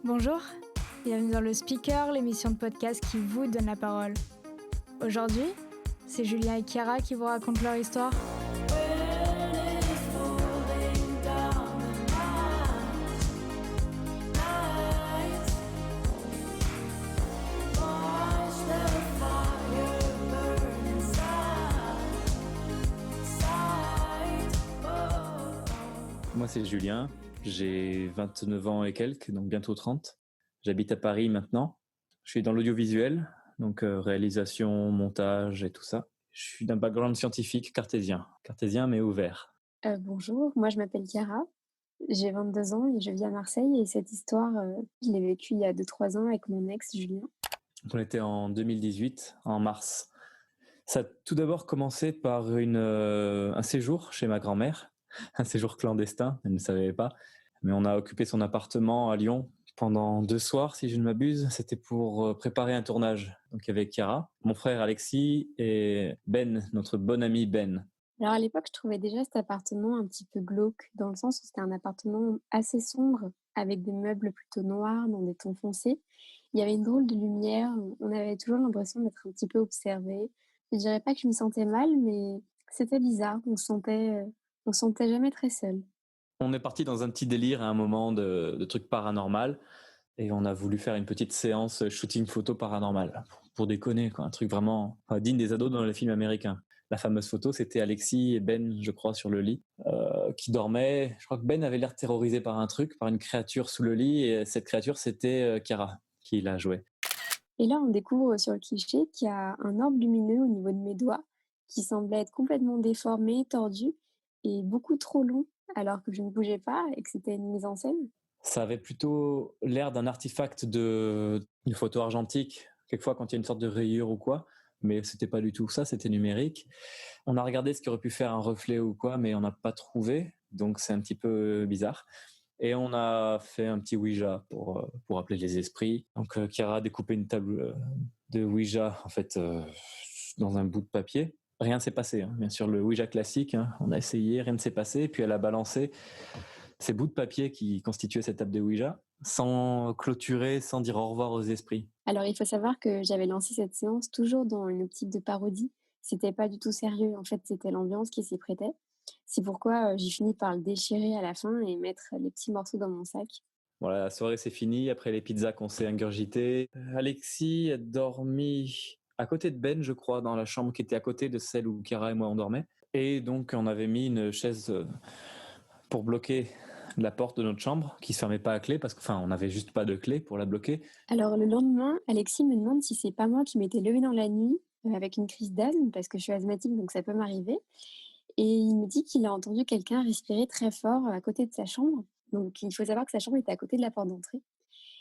Bonjour, bienvenue dans le Speaker, l'émission de podcast qui vous donne la parole. Aujourd'hui, c'est Julien et Chiara qui vous racontent leur histoire. Moi, c'est Julien, j'ai 29 ans et quelques, donc bientôt 30. J'habite à Paris maintenant. Je suis dans l'audiovisuel, donc réalisation, montage et tout ça. Je suis d'un background scientifique cartésien mais ouvert. Bonjour, moi je m'appelle Chiara, j'ai 22 ans et je vis à Marseille et cette histoire, je l'ai vécue il y a 2-3 ans avec mon ex Julien. On était en 2018, en mars. Ça a tout d'abord commencé par un séjour chez ma grand-mère, un séjour clandestin, elle ne savait pas. Mais on a occupé son appartement à Lyon pendant 2 soirs, si je ne m'abuse. C'était pour préparer un tournage. Donc il y avait Chiara, mon frère Alexis et Ben, notre bon ami Ben. Alors à l'époque, je trouvais déjà cet appartement un petit peu glauque, dans le sens où c'était un appartement assez sombre, avec des meubles plutôt noirs, dans des tons foncés. Il y avait une drôle de lumière, on avait toujours l'impression d'être un petit peu observé. Je dirais pas que je m'y sentais mal, mais c'était bizarre, on se sentait jamais très seul. On est parti dans un petit délire à un moment de trucs paranormal. Et on a voulu faire une petite séance shooting photo paranormal. Pour déconner, quoi. Un truc vraiment digne des ados dans les films américains. La fameuse photo, c'était Alexis et Ben, je crois, sur le lit, qui dormaient. Je crois que Ben avait l'air terrorisé par un truc, par une créature sous le lit. Et cette créature, c'était Chiara qui la jouait. Et là, on découvre sur le cliché qu'il y a un orbe lumineux au niveau de mes doigts qui semblait être complètement déformé, tordu et beaucoup trop long alors que je ne bougeais pas et que c'était une mise en scène. Ça avait plutôt l'air d'un artefact d'une photo argentique, quelquefois quand il y a une sorte de rayure ou quoi, mais c'était pas du tout ça, c'était numérique. On a regardé ce qui aurait pu faire un reflet ou quoi, mais on n'a pas trouvé, donc c'est un petit peu bizarre. Et on a fait un petit Ouija pour appeler les esprits. Donc Chiara a découpé une table de Ouija en fait dans un bout de papier. Rien ne s'est passé, hein. Bien sûr le Ouija classique, hein. On a essayé, rien ne s'est passé, puis elle a balancé ces bouts de papier qui constituaient cette table de Ouija, sans clôturer, sans dire au revoir aux esprits. Alors il faut savoir que j'avais lancé cette séance toujours dans une optique de parodie. C'était pas du tout sérieux, en fait c'était l'ambiance qui s'y prêtait. C'est pourquoi j'ai fini par le déchirer à la fin et mettre les petits morceaux dans mon sac. Voilà, la soirée c'est fini, après les pizzas qu'on s'est ingurgitées. Alexis a dormi à côté de Ben, je crois, dans la chambre qui était à côté de celle où Chiara et moi on dormait. Et donc on avait mis une chaise pour bloquer la porte de notre chambre, qui se fermait pas à clé, parce qu'enfin on n'avait juste pas de clé pour la bloquer. Alors le lendemain, Alexis me demande si c'est pas moi qui m'étais levée dans la nuit avec une crise d'asthme, parce que je suis asthmatique donc ça peut m'arriver. Et il me dit qu'il a entendu quelqu'un respirer très fort à côté de sa chambre. Donc il faut savoir que sa chambre était à côté de la porte d'entrée.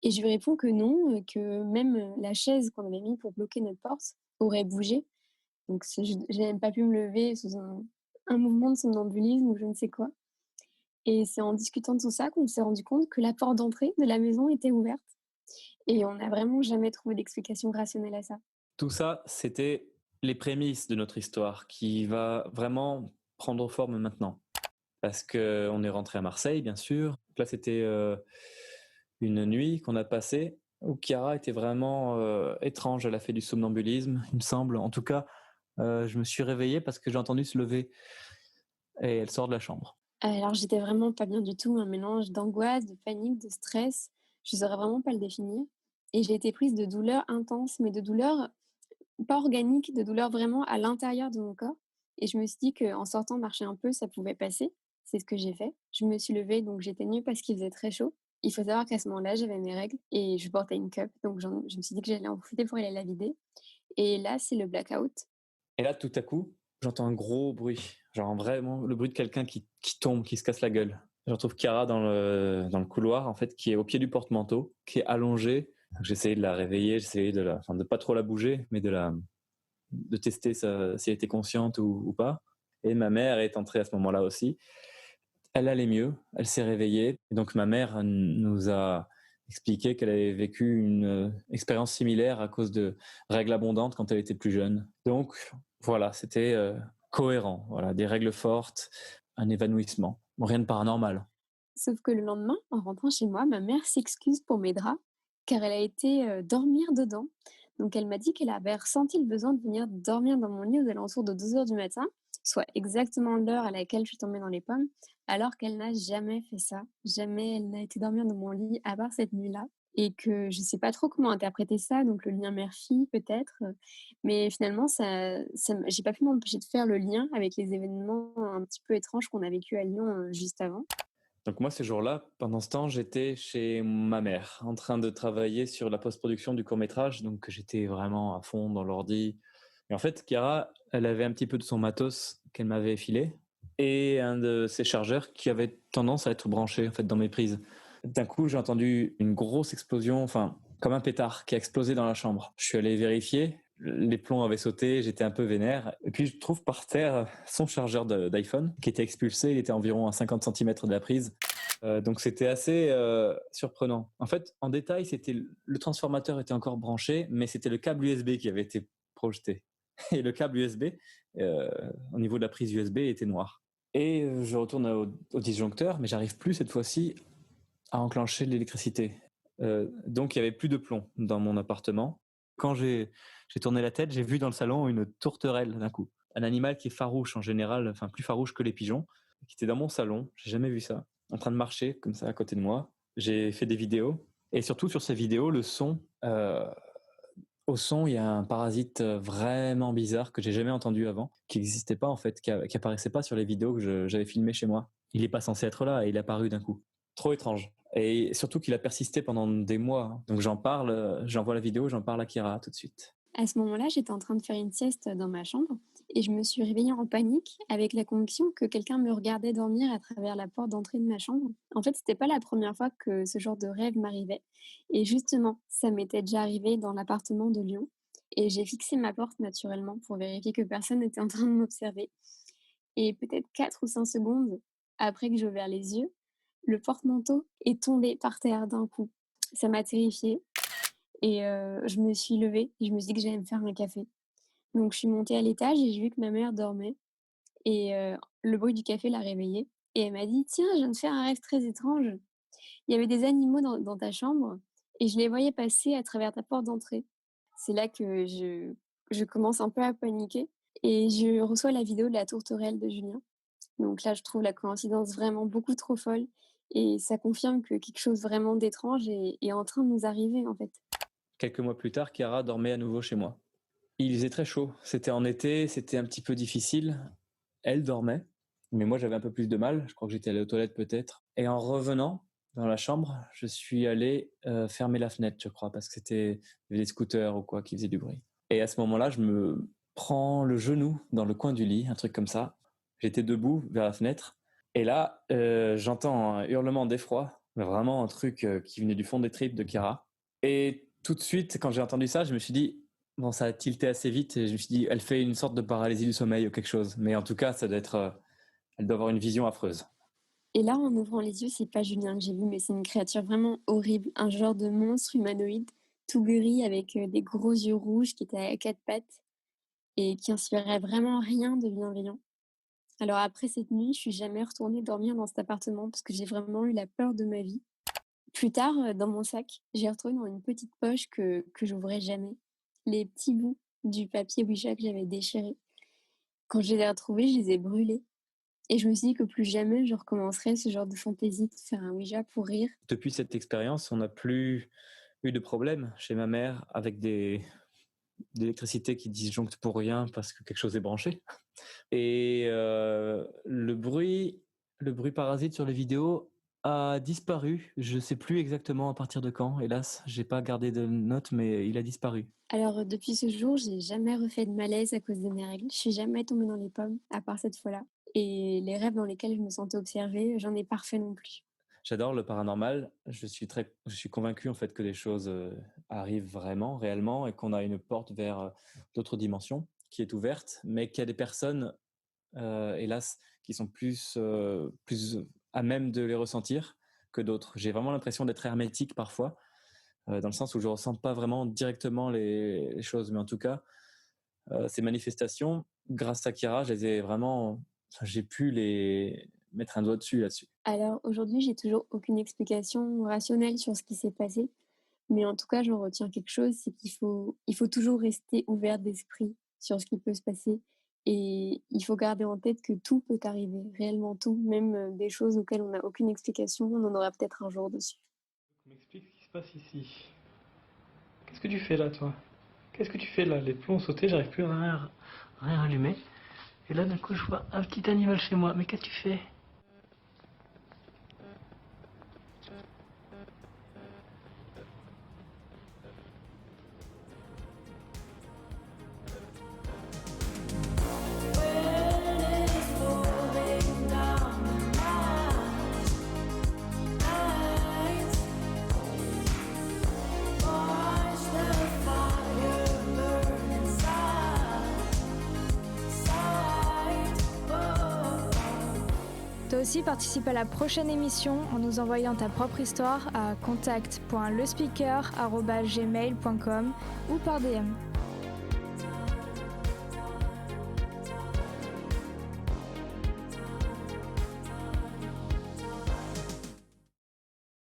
Et je lui réponds que non, que même la chaise qu'on avait mise pour bloquer notre porte aurait bougé. Donc j'ai même pas pu me lever sous un mouvement de somnambulisme ou je ne sais quoi. Et c'est en discutant de tout ça qu'on s'est rendu compte que la porte d'entrée de la maison était ouverte. Et on n'a vraiment jamais trouvé d'explication rationnelle à ça. Tout ça, c'était les prémices de notre histoire, qui va vraiment prendre forme maintenant. Parce qu'on est rentré à Marseille, bien sûr. Donc là, c'était une nuit qu'on a passée où Chiara était vraiment étrange. Elle a fait du somnambulisme, il me semble. En tout cas, je me suis réveillé parce que j'ai entendu se lever et elle sort de la chambre. Alors j'étais vraiment pas bien du tout, un mélange d'angoisse, de panique, de stress. Je saurais vraiment pas le définir. Et j'ai été prise de douleurs intenses, mais de douleurs pas organiques, de douleurs vraiment à l'intérieur de mon corps. Et je me suis dit qu'en sortant marcher un peu, ça pouvait passer. C'est ce que j'ai fait. Je me suis levée, donc j'étais nue parce qu'il faisait très chaud. Il faut savoir qu'à ce moment-là, j'avais mes règles et je portais une cup, donc je me suis dit que j'allais en profiter pour aller la vider. Et là, c'est le blackout. Et là, tout à coup, j'entends un gros bruit. Genre vraiment le bruit de quelqu'un qui tombe, qui se casse la gueule. Je retrouve Chiara dans le couloir, en fait, qui est au pied du porte-manteau, qui est allongée. J'essayais de la réveiller, j'essayais de pas trop la bouger, mais de tester si elle était consciente ou pas. Et ma mère est entrée à ce moment-là aussi. Elle allait mieux, elle s'est réveillée. Et donc ma mère nous a expliqué qu'elle avait vécu une expérience similaire à cause de règles abondantes quand elle était plus jeune. Donc voilà, c'était cohérent. Voilà, des règles fortes, un évanouissement. Bon, rien de paranormal. Sauf que le lendemain, en rentrant chez moi, ma mère s'excuse pour mes draps, car elle a été dormir dedans. Donc elle m'a dit qu'elle avait ressenti le besoin de venir dormir dans mon lit aux alentours de 2 heures du matin, soit exactement l'heure à laquelle je suis tombée dans les pommes, alors qu'elle n'a jamais fait ça. Jamais elle n'a été dormir dans mon lit à part cette nuit-là. Et que je sais pas trop comment interpréter ça, donc le lien mère-fille peut-être, mais finalement j'ai pas pu m'empêcher de faire le lien avec les événements un petit peu étranges qu'on a vécu à Lyon, juste avant. Donc moi, ces jours-là, pendant ce temps, j'étais chez ma mère, en train de travailler sur la post-production du court-métrage, donc j'étais vraiment à fond dans l'ordi. Et en fait, Chiara, elle avait un petit peu de son matos qu'elle m'avait filé et un de ses chargeurs qui avait tendance à être branché en fait dans mes prises. D'un coup, j'ai entendu une grosse explosion, enfin comme un pétard qui a explosé dans la chambre. Je suis allé vérifier, les plombs avaient sauté, j'étais un peu vénère. Et puis je trouve par terre son chargeur d'iPhone qui était expulsé, il était environ à 50 cm de la prise. Donc c'était assez surprenant. En fait, en détail, le transformateur était encore branché, mais c'était le câble USB qui avait été projeté. Et le câble USB, euh, au niveau de la prise USB, était noir. Et je retourne au disjoncteur, mais j'arrive plus cette fois-ci à enclencher l'électricité. Donc il y avait plus de plomb dans mon appartement. Quand j'ai tourné la tête, j'ai vu dans le salon une tourterelle d'un coup. Un animal qui est farouche en général, enfin plus farouche que les pigeons, qui était dans mon salon. J'ai jamais vu ça. En train de marcher comme ça à côté de moi. J'ai fait des vidéos. Et surtout sur ces vidéos, au son, il y a un parasite vraiment bizarre que j'ai jamais entendu avant, qui n'existait pas en fait, qui apparaissait pas sur les vidéos que j'avais filmées chez moi. Il n'est pas censé être là et il est apparu d'un coup. Trop étrange. Et surtout qu'il a persisté pendant des mois. Donc j'en parle, j'envoie la vidéo, j'en parle à Kira tout de suite. À ce moment-là, j'étais en train de faire une sieste dans ma chambre et je me suis réveillée en panique avec la conviction que quelqu'un me regardait dormir à travers la porte d'entrée de ma chambre. En fait, c'était pas la première fois que ce genre de rêve m'arrivait. Et justement, ça m'était déjà arrivé dans l'appartement de Lyon. Et j'ai fixé ma porte naturellement pour vérifier que personne n'était en train de m'observer. Et peut-être 4 ou 5 secondes après que j'ai ouvert les yeux, le porte-manteau est tombé par terre d'un coup. Ça m'a terrifiée et je me suis levée et je me suis dit que j'allais me faire un café. Donc je suis montée à l'étage et j'ai vu que ma mère dormait et le bruit du café l'a réveillée et elle m'a dit: «Tiens, je viens de faire un rêve très étrange. Il y avait des animaux dans ta chambre et je les voyais passer à travers ta porte d'entrée». C'est là que je commence un peu à paniquer et je reçois la vidéo de la tourterelle de Julien. Donc là, je trouve la coïncidence vraiment beaucoup trop folle et ça confirme que quelque chose vraiment d'étrange est en train de nous arriver, en fait. Quelques mois plus tard, Kira dormait à nouveau chez moi. Il faisait très chaud. C'était en été, c'était un petit peu difficile. Elle dormait, mais moi j'avais un peu plus de mal. Je crois que j'étais allé aux toilettes peut-être. Et en revenant dans la chambre, je suis allé fermer la fenêtre, je crois, parce que il y avait des scooters ou quoi qui faisaient du bruit. Et à ce moment-là, je me prends le genou dans le coin du lit, un truc comme ça. J'étais debout vers la fenêtre. Et là, j'entends un hurlement d'effroi, mais vraiment un truc qui venait du fond des tripes de Kira. Et tout de suite, quand j'ai entendu ça, je me suis dit, bon, ça a tilté assez vite et je me suis dit, elle fait une sorte de paralysie du sommeil ou quelque chose. Mais en tout cas, elle doit avoir une vision affreuse. Et là, en ouvrant les yeux, c'est pas Julien que j'ai vu, mais c'est une créature vraiment horrible, un genre de monstre humanoïde, tout gris avec des gros yeux rouges qui était à 4 pattes et qui inspirait vraiment rien de bienveillant. Alors après cette nuit, je suis jamais retournée dormir dans cet appartement parce que j'ai vraiment eu la peur de ma vie. Plus tard, dans mon sac, j'ai retrouvé dans une petite poche que j'ouvrais jamais, les petits bouts du papier Ouija que j'avais déchiré. Quand je les ai retrouvés, je les ai brûlés et je me suis dit que plus jamais je recommencerais ce genre de fantaisie de faire un Ouija pour rire. Depuis cette expérience, on n'a plus eu de problème chez ma mère avec d'électricité qui disjoncte pour rien parce que quelque chose est branché. Et le bruit parasite sur les vidéos a disparu. Je ne sais plus exactement à partir de quand. Hélas, j'ai pas gardé de notes, mais il a disparu. Alors, depuis ce jour, j'ai jamais refait de malaise à cause de mes règles. Je suis jamais tombée dans les pommes, à part cette fois-là. Et les rêves dans lesquels je me sentais observée, j'en ai pas refait non plus. J'adore le paranormal. Je suis convaincu en fait que les choses arrivent vraiment, réellement, et qu'on a une porte vers d'autres dimensions qui est ouverte, mais qu'il y a des personnes, hélas, qui sont plus à même de les ressentir que d'autres. J'ai vraiment l'impression d'être hermétique parfois, dans le sens où je ressens pas vraiment directement les choses, mais en tout cas, ces manifestations, grâce à Kira, je les ai vraiment, enfin, j'ai pu mettre un doigt dessus là-dessus. Alors aujourd'hui, j'ai toujours aucune explication rationnelle sur ce qui s'est passé, mais en tout cas, j'en retiens quelque chose, c'est qu'il faut toujours rester ouvert d'esprit sur ce qui peut se passer et il faut garder en tête que tout peut arriver, réellement tout, même, des choses auxquelles on n'a aucune explication, on en aura peut-être un jour dessus. M'explique ce qui se passe ici. Qu'est-ce que tu fais là, toi? Qu'est-ce que tu fais là? Les plombs ont sauté, j'arrive plus à rien allumer. Et là, d'un coup, je vois un petit animal chez moi. Mais qu'est-ce que tu fais? Toi aussi, participe à la prochaine émission en nous envoyant ta propre histoire à contact.lespeaker@gmail.com ou par DM.